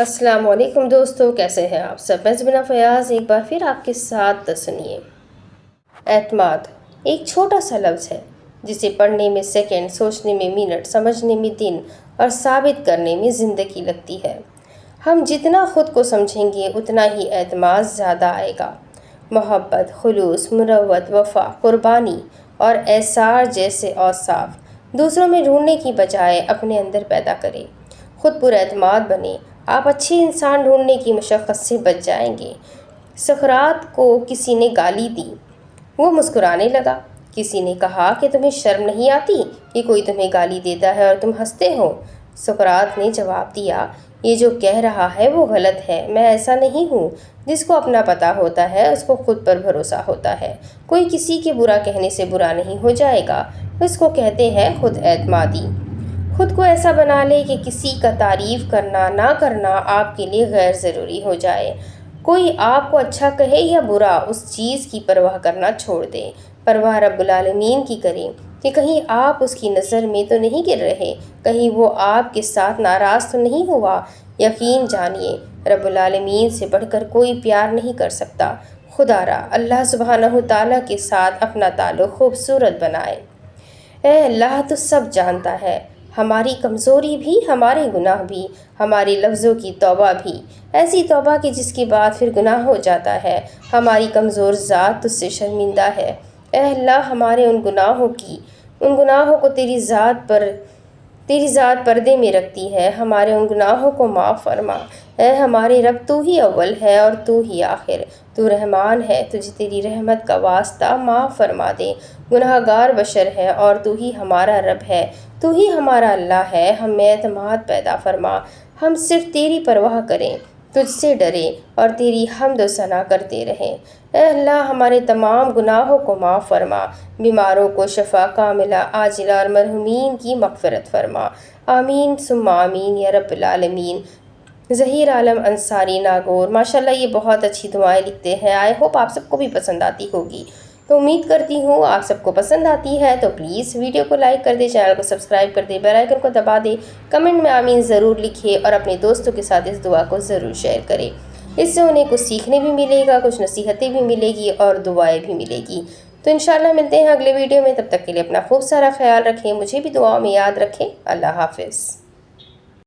السلام علیکم دوستو، کیسے ہیں آپ سب؟ میں زبینہ فیاض ایک بار پھر آپ کے ساتھ سنیے۔ اعتماد ایک چھوٹا سا لفظ ہے جسے پڑھنے میں سیکنڈ، سوچنے میں منٹ، سمجھنے میں دن اور ثابت کرنے میں زندگی لگتی ہے۔ ہم جتنا خود کو سمجھیں گے اتنا ہی اعتماد زیادہ آئے گا۔ محبت، خلوص، مروت، وفا، قربانی اور ایثار جیسے اوصاف دوسروں میں ڈھونڈنے کی بجائے اپنے اندر پیدا کریں۔ خود پر اعتماد بنیں، آپ اچھے انسان ڈھونڈنے کی مشقت سے بچ جائیں گے۔ سقراط کو کسی نے گالی دی، وہ مسکرانے لگا۔ کسی نے کہا کہ تمہیں شرم نہیں آتی کہ کوئی تمہیں گالی دیتا ہے اور تم ہنستے ہو؟ سقراط نے جواب دیا، یہ جو کہہ رہا ہے وہ غلط ہے، میں ایسا نہیں ہوں۔ جس کو اپنا پتہ ہوتا ہے اس کو خود پر بھروسہ ہوتا ہے۔ کوئی کسی کے برا کہنے سے برا نہیں ہو جائے گا، اس کو کہتے ہیں خود اعتمادی۔ خود کو ایسا بنا لے کہ کسی کا تعریف کرنا نہ کرنا آپ کے لیے غیر ضروری ہو جائے۔ کوئی آپ کو اچھا کہے یا برا، اس چیز کی پرواہ کرنا چھوڑ دیں۔ پرواہ رب العالمین کی کریں کہ کہیں آپ اس کی نظر میں تو نہیں گر رہے، کہیں وہ آپ کے ساتھ ناراض تو نہیں ہوا۔ یقین جانیے رب العالمین سے بڑھ کر کوئی پیار نہیں کر سکتا۔ خدا را اللہ سبحانہ تعالیٰ کے ساتھ اپنا تعلق خوبصورت بنائے۔ اے اللہ تو سب جانتا ہے، ہماری کمزوری بھی، ہمارے گناہ بھی، ہمارے لفظوں کی توبہ بھی، ایسی توبہ کہ جس کے بعد پھر گناہ ہو جاتا ہے۔ ہماری کمزور ذات تجھ سے شرمندہ ہے۔ اے اللہ ہمارے ان گناہوں کو تیری ذات پردے میں رکھتی ہے، ہمارے ان گناہوں کو معاف فرما۔ اے ہمارے رب، تو ہی اول ہے اور تو ہی آخر، تو رحمان ہے، تجھے تیری رحمت کا واسطہ معاف فرما دے۔ گناہ گار بشر ہے اور تو ہی ہمارا رب ہے، تو ہی ہمارا اللہ ہے، ہم میں اعتماد پیدا فرما۔ ہم صرف تیری پرواہ کریں، تجھ سے ڈریں اور تیری حمد و ثنا کرتے رہیں۔ اے اللہ ہمارے تمام گناہوں کو معاف فرما، بیماروں کو شفا کاملہ عاجلہ اور مرحومین کی مغفرت فرما۔ آمین ثم آمین یا رب العالمین۔ ظہیر عالم انصاری ناگور ماشاءاللہ یہ بہت اچھی دعائیں لکھتے ہیں۔ آئی ہوپ آپ سب کو بھی پسند آتی ہوگی، تو امید کرتی ہوں آپ سب کو پسند آتی ہے۔ تو پلیز ویڈیو کو لائک کر دیں، چینل کو سبسکرائب کر دیں، بیل آئیکن کو دبا دیں، کمنٹ میں آمین ضرور لکھیں اور اپنے دوستوں کے ساتھ اس دعا کو ضرور شیئر کریں۔ اس سے انہیں کچھ سیکھنے بھی ملے گا، کچھ نصیحتیں بھی ملے گی اور دعائیں بھی ملے گی۔ تو انشاءاللہ ملتے ہیں اگلے ویڈیو میں، تب تک کے لیے اپنا خوب سارا خیال رکھیں، مجھے بھی دعاؤں میں یاد رکھیں۔ اللہ حافظ۔